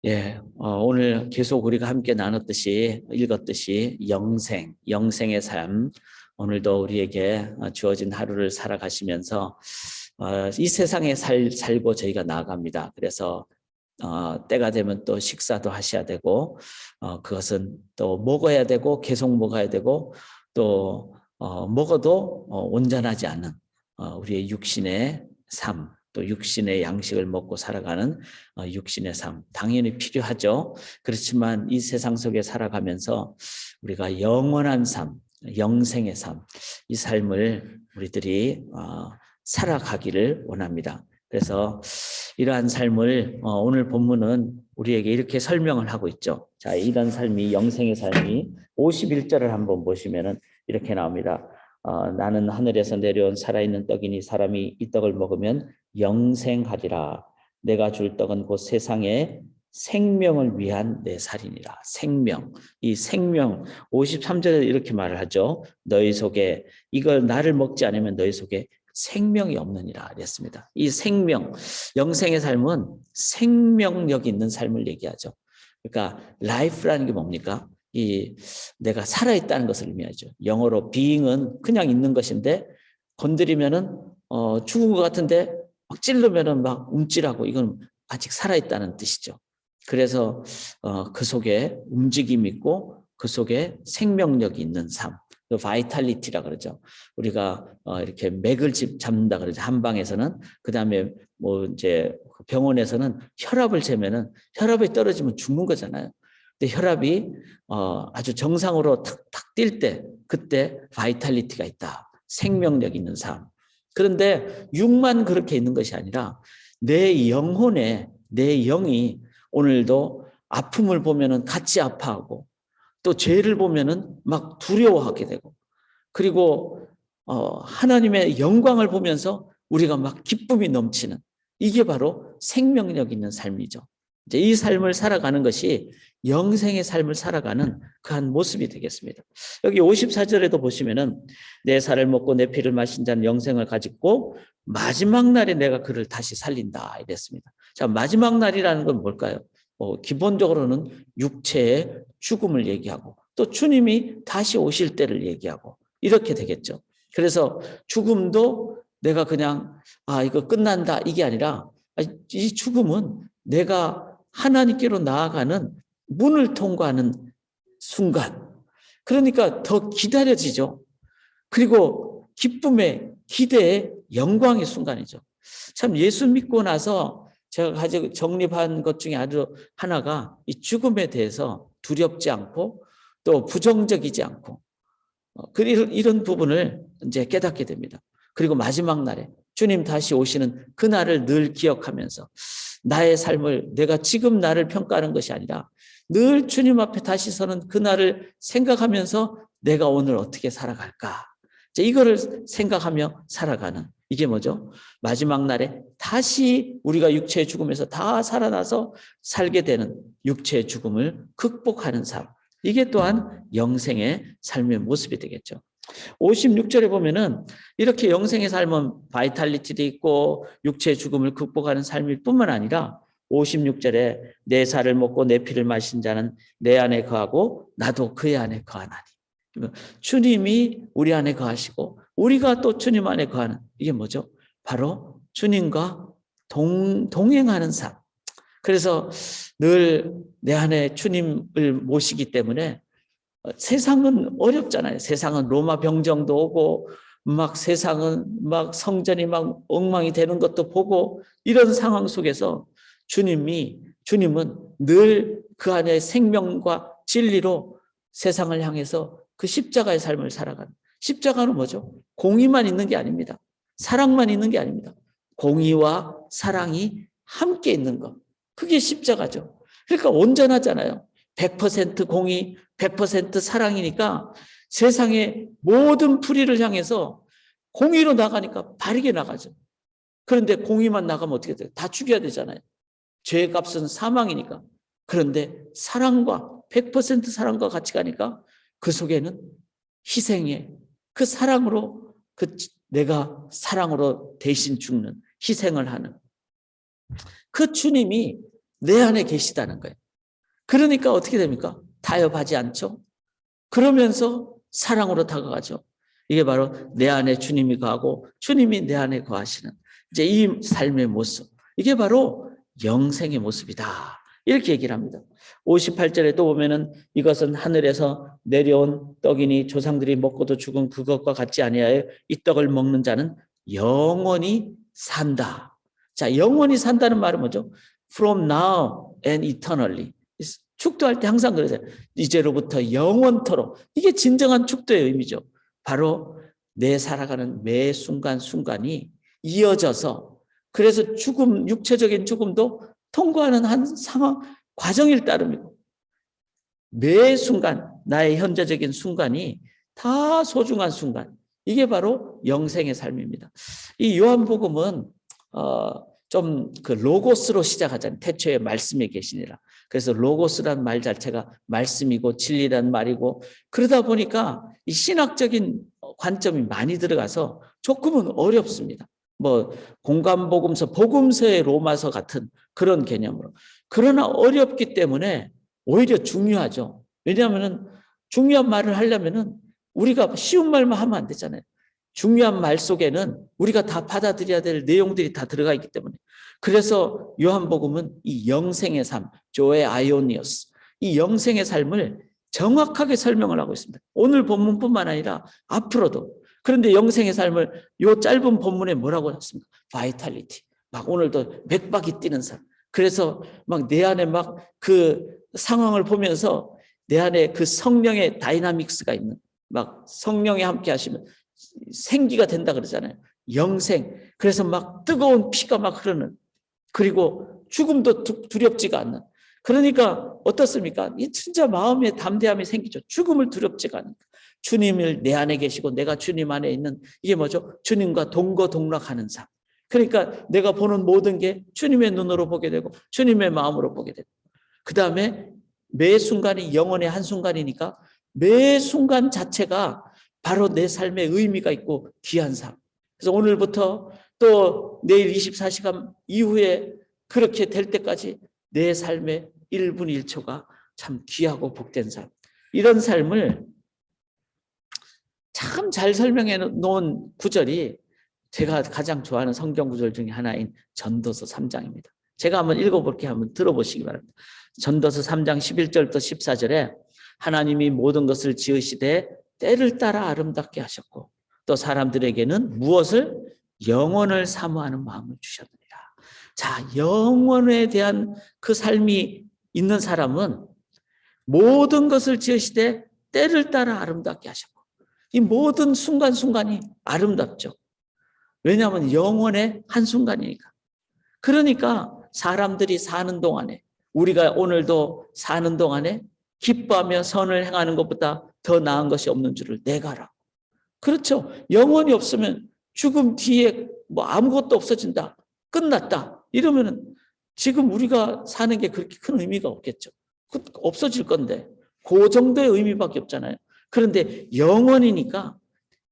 예, 오늘 계속 우리가 함께 읽었듯이 영생의 삶, 오늘도 우리에게 주어진 하루를 살아가시면서 이 세상에 살고 저희가 나아갑니다. 그래서 때가 되면 또 식사도 하셔야 되고, 그것은 또 먹어야 되고, 계속 먹어야 되고, 또 먹어도 온전하지 않은 우리의 육신의 삶, 또 육신의 양식을 먹고 살아가는 육신의 삶 당연히 필요하죠. 그렇지만 이 세상 속에 살아가면서 우리가 영원한 삶, 영생의 삶, 이 삶을 우리들이 살아가기를 원합니다. 그래서 이러한 삶을 오늘 본문은 우리에게 이렇게 설명을 하고 있죠. 자, 이런 삶이 영생의 삶이 51절을 한번 보시면은 이렇게 나옵니다. 나는 하늘에서 내려온 살아있는 떡이니 사람이 이 떡을 먹으면 영생하리라. 내가 줄 떡은 곧 세상의 생명을 위한 내 살이니라. 생명. 이 생명 53절에 이렇게 말을 하죠. 너희 속에 이걸 나를 먹지 않으면 너희 속에 생명이 없느니라 그랬습니다. 이 생명, 영생의 삶은 생명력 있는 삶을 얘기하죠. 그러니까 life라는 게 뭡니까? 내가 살아있다는 것을 의미하죠. 영어로 being은 그냥 있는 것인데 건드리면은 죽은 것 같은데 막 찌르면은 막 움찔하고 이건 아직 살아있다는 뜻이죠. 그래서 그 속에 움직임이 있고 그 속에 생명력이 있는 삶, 바이탈리티라 그러죠. 우리가 이렇게 맥을 잡는다 그러죠. 한방에서는. 그다음에 뭐 이제 병원에서는 혈압을 재면은 혈압이 떨어지면 죽는 거잖아요. 근데 혈압이 아주 정상으로 탁탁 뛸 때 그때 바이탈리티가 있다. 생명력 있는 삶. 그런데 육만 그렇게 있는 것이 아니라 내 영혼에 내 영이 오늘도 아픔을 보면은 같이 아파하고 또 죄를 보면은 막 두려워하게 되고 그리고 하나님의 영광을 보면서 우리가 막 기쁨이 넘치는 이게 바로 생명력 있는 삶이죠. 이제 이 삶을 살아가는 것이 영생의 삶을 살아가는 그한 모습이 되겠습니다. 여기 54절에도 보시면은 내 살을 먹고 내 피를 마신 자는 영생을 가지고 마지막 날에 내가 그를 다시 살린다 이랬습니다. 자, 마지막 날이라는 건 뭘까요? 기본적으로는 육체의 죽음을 얘기하고 또 주님이 다시 오실 때를 얘기하고 이렇게 되겠죠. 그래서 죽음도 내가 그냥 이거 끝난다 이게 아니라 이 죽음은 내가 하나님께로 나아가는 문을 통과하는 순간. 그러니까 더 기다려지죠. 그리고 기쁨의 기대의 영광의 순간이죠. 참 예수 믿고 나서 제가 가지고 정립한 것 중에 아주 하나가 이 죽음에 대해서 두렵지 않고 또 부정적이지 않고 이런 부분을 이제 깨닫게 됩니다. 그리고 마지막 날에 주님 다시 오시는 그 날을 늘 기억하면서 나의 삶을 내가 지금 나를 평가하는 것이 아니라 늘 주님 앞에 다시 서는 그 날을 생각하면서 내가 오늘 어떻게 살아갈까? 이거를 생각하며 살아가는 이게 뭐죠? 마지막 날에 다시 우리가 육체의 죽음에서 다 살아나서 살게 되는 육체의 죽음을 극복하는 삶. 이게 또한 영생의 삶의 모습이 되겠죠. 56절에 보면은 이렇게 영생의 삶은 바이탈리티도 있고 육체의 죽음을 극복하는 삶일 뿐만 아니라 56절에 내 살을 먹고 내 피를 마신 자는 내 안에 거하고 나도 그의 안에 거하나니. 주님이 우리 안에 거하시고 우리가 또 주님 안에 거하는 이게 뭐죠? 바로 주님과 동행하는 삶. 그래서 늘 내 안에 주님을 모시기 때문에 세상은 어렵잖아요. 세상은 로마 병정도 오고 막 세상은 막 성전이 막 엉망이 되는 것도 보고 이런 상황 속에서 주님은 늘 그 안에 생명과 진리로 세상을 향해서 그 십자가의 삶을 살아가는. 십자가는 뭐죠? 공의만 있는 게 아닙니다. 사랑만 있는 게 아닙니다. 공의와 사랑이 함께 있는 것. 그게 십자가죠. 그러니까 온전하잖아요. 100% 공의, 100% 사랑이니까 세상의 모든 불의를 향해서 공의로 나가니까 바르게 나가죠. 그런데 공의만 나가면 어떻게 돼요? 다 죽여야 되잖아요. 죄의 값은 사망이니까. 그런데 사랑과 100% 사랑과 같이 가니까 그 속에는 희생의 그 사랑으로 내가 사랑으로 대신 죽는 희생을 하는 그 주님이 내 안에 계시다는 거예요. 그러니까 어떻게 됩니까? 타협하지 않죠. 그러면서 사랑으로 다가가죠. 이게 바로 내 안에 주님이 거하고 주님이 내 안에 거하시는 이제 이 삶의 모습. 이게 바로 영생의 모습이다. 이렇게 얘기를 합니다. 58절에 또 보면은 이것은 하늘에서 내려온 떡이니 조상들이 먹고도 죽은 그것과 같지 아니하여 이 떡을 먹는 자는 영원히 산다. 자, 영원히 산다는 말은 뭐죠? From now and eternally. 축도할 때 항상 그러세요. 이제로부터 영원토록. 이게 진정한 축도의 의미죠. 바로 내 살아가는 매 순간순간이 이어져서 그래서 죽음, 육체적인 죽음도 통과하는 한 상황, 과정일 따름이고 매 순간, 나의 현재적인 순간이 다 소중한 순간. 이게 바로 영생의 삶입니다. 이 요한복음은 좀 그 로고스로 시작하잖아요. 태초에 말씀이 계시니라. 그래서 로고스란 말 자체가 말씀이고 진리란 말이고 그러다 보니까 이 신학적인 관점이 많이 들어가서 조금은 어렵습니다. 뭐 공관복음서, 복음서의 로마서 같은 그런 개념으로. 그러나 어렵기 때문에 오히려 중요하죠. 왜냐하면 중요한 말을 하려면은 우리가 쉬운 말만 하면 안 되잖아요. 중요한 말 속에는 우리가 다 받아들여야 될 내용들이 다 들어가 있기 때문에. 그래서 요한복음은 이 영생의 삶, 조에 아이오니오스, 이 영생의 삶을 정확하게 설명을 하고 있습니다. 오늘 본문뿐만 아니라 앞으로도. 그런데 영생의 삶을 요 짧은 본문에 뭐라고 했습니까? 바이탈리티. 막 오늘도 맥박이 뛰는 삶. 그래서 막 내 안에 막 그 상황을 보면서 내 안에 그 성령의 다이나믹스가 있는 막 성령이 함께 하시면 생기가 된다 그러잖아요. 영생. 그래서 막 뜨거운 피가 막 흐르는 그리고 죽음도 두렵지가 않는. 그러니까 어떻습니까? 이 진짜 마음에 담대함이 생기죠. 죽음을 두렵지가 않으니까. 주님을 내 안에 계시고 내가 주님 안에 있는 이게 뭐죠? 주님과 동거동락하는 삶. 그러니까 내가 보는 모든 게 주님의 눈으로 보게 되고 주님의 마음으로 보게 되고 그 다음에 매 순간이 영혼의 한순간이니까 매 순간 자체가 바로 내 삶에 의미가 있고 귀한 삶. 그래서 오늘부터 또 내일 24시간 이후에 그렇게 될 때까지 내 삶의 1분 1초가 참 귀하고 복된 삶. 이런 삶을 참 잘 설명해 놓은 구절이 제가 가장 좋아하는 성경 구절 중에 하나인 전도서 3장입니다. 제가 한번 읽어볼게요. 한번 들어보시기 바랍니다. 전도서 3장 11절부터 14절에 하나님이 모든 것을 지으시되 때를 따라 아름답게 하셨고 또 사람들에게는 무엇을? 영원을 사모하는 마음을 주셨느니라. 자, 영원에 대한 그 삶이 있는 사람은 모든 것을 지으시되 때를 따라 아름답게 하셨고 이 모든 순간순간이 아름답죠. 왜냐하면 영원의 한순간이니까. 그러니까 사람들이 사는 동안에 우리가 오늘도 사는 동안에 기뻐하며 선을 행하는 것보다 더 나은 것이 없는 줄을 내가 알아. 그렇죠. 영원이 없으면 죽음 뒤에 뭐 아무것도 없어진다. 끝났다. 이러면은 지금 우리가 사는 게 그렇게 큰 의미가 없겠죠. 없어질 건데 그 정도의 의미밖에 없잖아요. 그런데 영원이니까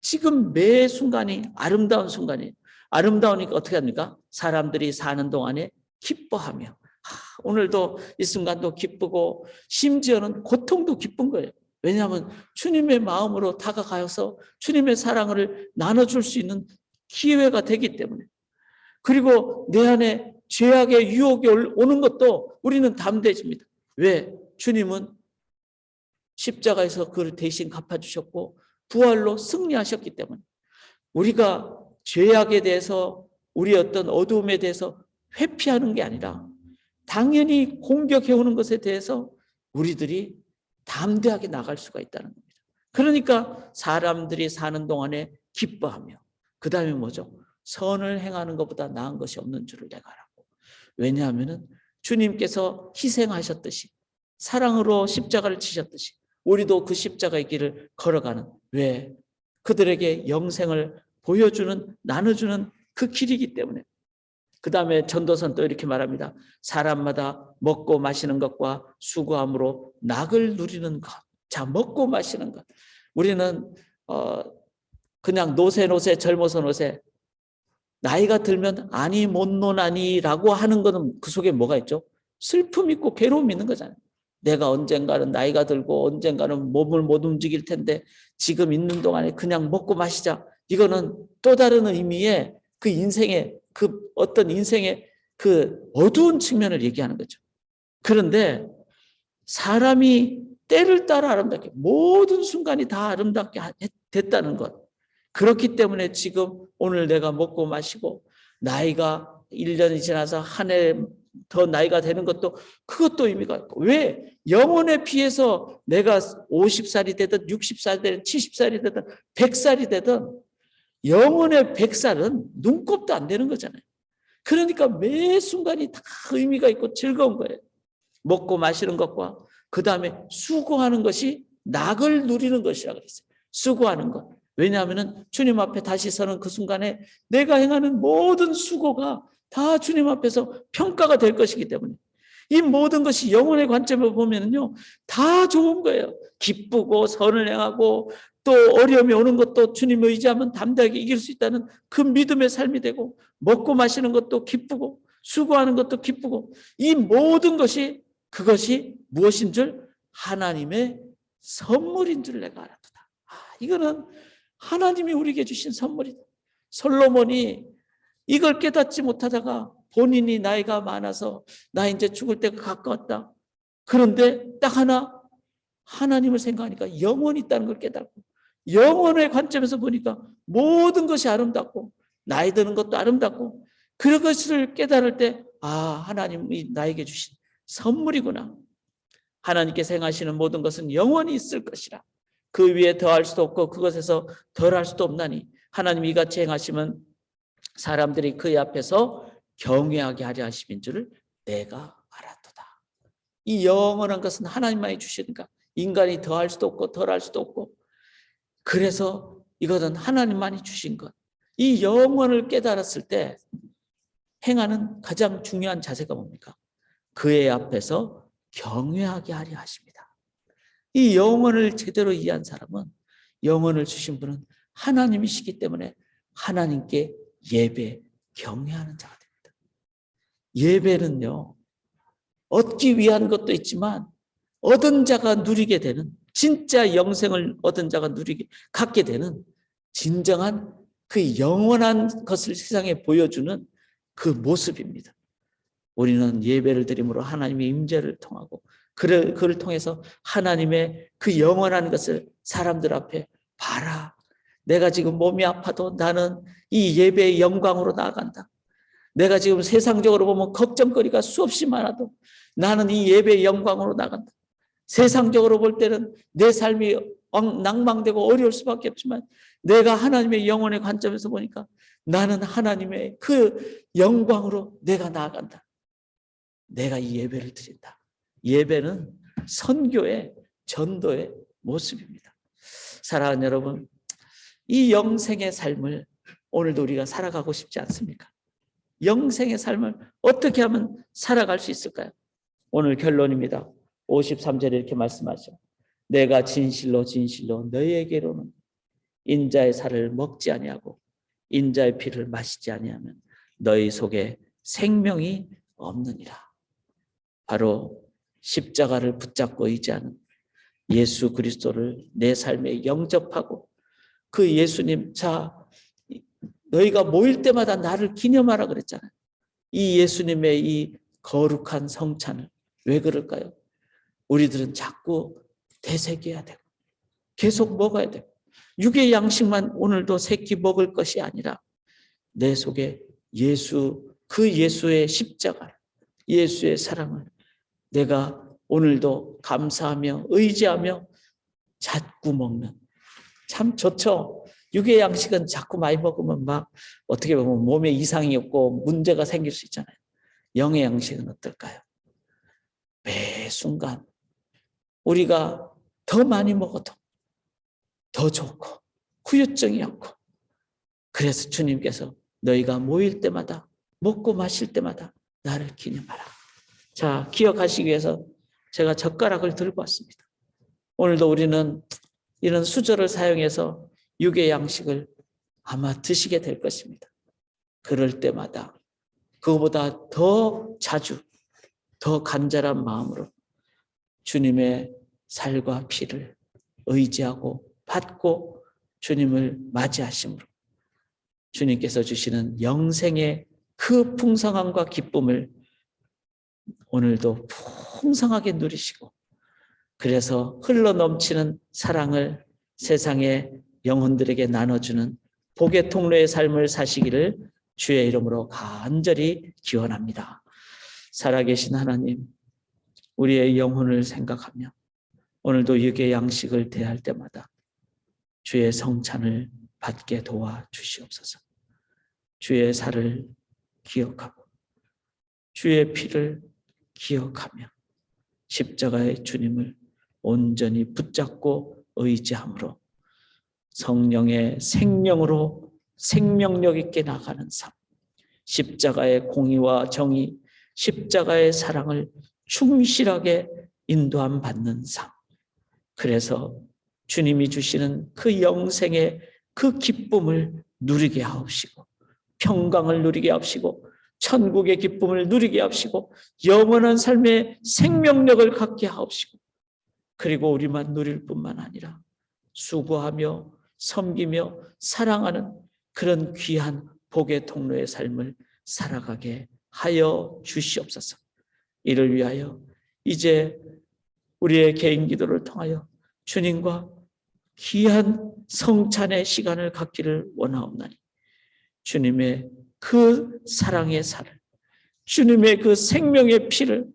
지금 매 순간이 아름다운 순간이에요. 아름다우니까 어떻게 합니까? 사람들이 사는 동안에 기뻐하며 오늘도 이 순간도 기쁘고 심지어는 고통도 기쁜 거예요. 왜냐하면 주님의 마음으로 다가가서 주님의 사랑을 나눠줄 수 있는 기회가 되기 때문에. 그리고 내 안에 죄악의 유혹이 오는 것도 우리는 담대해집니다. 왜? 주님은 십자가에서 그를 대신 갚아주셨고 부활로 승리하셨기 때문에. 우리가 죄악에 대해서 우리 어떤 어두움에 대해서 회피하는 게 아니라 당연히 공격해오는 것에 대해서 우리들이 담대하게 나갈 수가 있다는 겁니다. 그러니까 사람들이 사는 동안에 기뻐하며 그 다음에 뭐죠? 선을 행하는 것보다 나은 것이 없는 줄을 내가 알았고 왜냐하면 주님께서 희생하셨듯이 사랑으로 십자가를 치셨듯이 우리도 그 십자가의 길을 걸어가는 왜? 그들에게 영생을 보여주는 나눠주는 그 길이기 때문에 그 다음에 전도서는 또 이렇게 말합니다. 사람마다 먹고 마시는 것과 수고함으로 낙을 누리는 것. 자, 먹고 마시는 것. 우리는 그냥 노세 젊어서 노세 나이가 들면 아니 못 노나니라고 하는 거는 그 속에 뭐가 있죠? 슬픔 있고 괴로움 있는 거잖아요. 내가 언젠가는 나이가 들고 언젠가는 몸을 못 움직일 텐데 지금 있는 동안에 그냥 먹고 마시자. 이거는 또 다른 의미의 그 인생의 그 어떤 인생의 그 어두운 측면을 얘기하는 거죠. 그런데 사람이 때를 따라 아름답게 모든 순간이 다 아름답게 됐다는 것. 그렇기 때문에 지금 오늘 내가 먹고 마시고 나이가 1년이 지나서 한 해 더 나이가 되는 것도 그것도 의미가 있고. 왜? 영혼에 비해서 내가 50살이 되든 60살이 되든 70살이 되든 100살이 되든 영혼의 100살은 눈곱도 안 되는 거잖아요. 그러니까 매 순간이 다 의미가 있고 즐거운 거예요. 먹고 마시는 것과 그 다음에 수고하는 것이 낙을 누리는 것이라고 그랬어요. 수고하는 것. 왜냐하면 주님 앞에 다시 서는 그 순간에 내가 행하는 모든 수고가 다 주님 앞에서 평가가 될 것이기 때문에 이 모든 것이 영혼의 관점으로 보면요 다 좋은 거예요. 기쁘고 선을 행하고 또 어려움이 오는 것도 주님 의지하면 담대하게 이길 수 있다는 그 믿음의 삶이 되고 먹고 마시는 것도 기쁘고 수고하는 것도 기쁘고 이 모든 것이 그것이 무엇인 줄 하나님의 선물인 줄 내가 알았다. 이거는 하나님이 우리에게 주신 선물이다. 솔로몬이 이걸 깨닫지 못하다가 본인이 나이가 많아서 나 이제 죽을 때가 가까웠다. 그런데 딱 하나 하나님을 생각하니까 영원이 있다는 걸 깨닫고 영혼의 관점에서 보니까 모든 것이 아름답고 나이 드는 것도 아름답고 그것을 깨달을 때 하나님이 나에게 주신 선물이구나. 하나님께서 행하시는 모든 것은 영원히 있을 것이라. 그 위에 더할 수도 없고 그것에서 덜할 수도 없나니 하나님이 이같이 행하시면 사람들이 그의 앞에서 경외하게 하려 하심인 줄을 내가 알았도다. 이 영원한 것은 하나님만이 주시니까 인간이 더할 수도 없고 덜할 수도 없고 그래서 이것은 하나님만이 주신 것. 이 영원을 깨달았을 때 행하는 가장 중요한 자세가 뭡니까? 그의 앞에서 경외하게 하려 하십니다. 이 영혼을 제대로 이해한 사람은 영혼을 주신 분은 하나님이시기 때문에 하나님께 예배, 경외하는 자가 됩니다. 예배는요, 얻기 위한 것도 있지만 얻은 자가 누리게 되는 진짜 영생을 얻은 자가 갖게 되는 진정한 그 영원한 것을 세상에 보여주는 그 모습입니다. 우리는 예배를 드림으로 하나님의 임재를 통하고 그를 통해서 하나님의 그 영원한 것을 사람들 앞에 봐라. 내가 지금 몸이 아파도 나는 이 예배의 영광으로 나아간다. 내가 지금 세상적으로 보면 걱정거리가 수없이 많아도 나는 이 예배의 영광으로 나간다. 세상적으로 볼 때는 내 삶이 낭망되고 어려울 수밖에 없지만 내가 하나님의 영혼의 관점에서 보니까 나는 하나님의 그 영광으로 내가 나아간다. 내가 이 예배를 드린다. 예배는 선교의 전도의 모습입니다. 사랑하는 여러분, 이 영생의 삶을 오늘도 우리가 살아가고 싶지 않습니까? 영생의 삶을 어떻게 하면 살아갈 수 있을까요? 오늘 결론입니다. 53절에 이렇게 말씀하죠. 내가 진실로 진실로 너희에게로는 인자의 살을 먹지 아니하고 인자의 피를 마시지 아니하면 너희 속에 생명이 없느니라. 바로 십자가를 붙잡고 의지하는 예수 그리스도를 내 삶에 영접하고 그 예수님, 너희가 모일 때마다 나를 기념하라 그랬잖아요. 이 예수님의 이 거룩한 성찬을 왜 그럴까요? 우리들은 자꾸 되새겨야 되고 계속 먹어야 되고 육의 양식만 오늘도 새끼 먹을 것이 아니라 내 속에 그 예수의 십자가를, 예수의 사랑을 내가 오늘도 감사하며 의지하며 자꾸 먹는, 참 좋죠. 육의 양식은 자꾸 많이 먹으면 막 어떻게 보면 몸에 이상이 없고 문제가 생길 수 있잖아요. 영의 양식은 어떨까요? 매 순간 우리가 더 많이 먹어도 더 좋고 후유증이 없고, 그래서 주님께서 너희가 모일 때마다 먹고 마실 때마다 나를 기념하라. 자, 기억하시기 위해서 제가 젓가락을 들고 왔습니다. 오늘도 우리는 이런 수저를 사용해서 육의 양식을 아마 드시게 될 것입니다. 그럴 때마다 그거보다 더 자주 더 간절한 마음으로 주님의 살과 피를 의지하고 받고 주님을 맞이하심으로 주님께서 주시는 영생의 그 풍성함과 기쁨을 오늘도 풍성하게 누리시고, 그래서 흘러넘치는 사랑을 세상의 영혼들에게 나눠주는 복의 통로의 삶을 사시기를 주의 이름으로 간절히 기원합니다. 살아계신 하나님, 우리의 영혼을 생각하며 오늘도 육의 양식을 대할 때마다 주의 성찬을 받게 도와주시옵소서. 주의 살을 기억하고 주의 피를 기억하며 십자가의 주님을 온전히 붙잡고 의지함으로 성령의 생명으로 생명력 있게 나가는 삶, 십자가의 공의와 정의, 십자가의 사랑을 충실하게 인도함 받는 삶, 그래서 주님이 주시는 그 영생의 그 기쁨을 누리게 하옵시고, 평강을 누리게 하옵시고, 천국의 기쁨을 누리게 하옵시고, 영원한 삶의 생명력을 갖게 하옵시고, 그리고 우리만 누릴 뿐만 아니라 수고하며 섬기며 사랑하는 그런 귀한 복의 통로의 삶을 살아가게 하여 주시옵소서. 이를 위하여 이제 우리의 개인 기도를 통하여 주님과 귀한 성찬의 시간을 갖기를 원하옵나니, 주님의 그 사랑의 살을, 주님의 그 생명의 피를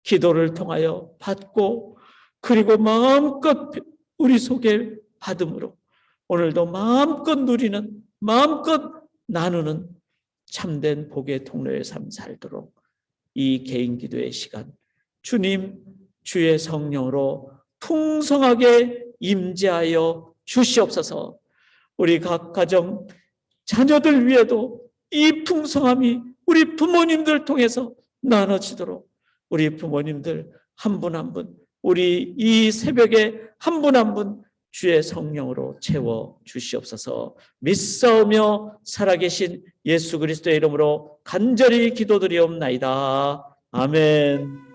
기도를 통하여 받고, 그리고 마음껏 우리 속에 받음으로 오늘도 마음껏 누리는, 마음껏 나누는 참된 복의 통로의 삶 살도록 이 개인 기도의 시간 주님 주의 성령으로 풍성하게 임재하여 주시옵소서. 우리 각 가정 자녀들 위에도 이 풍성함이 우리 부모님들 통해서 나눠지도록 우리 부모님들 한 분 한 분, 우리 이 새벽에 한 분 한 분 주의 성령으로 채워 주시옵소서. 믿사오며 살아계신 예수 그리스도의 이름으로 간절히 기도드리옵나이다. 아멘.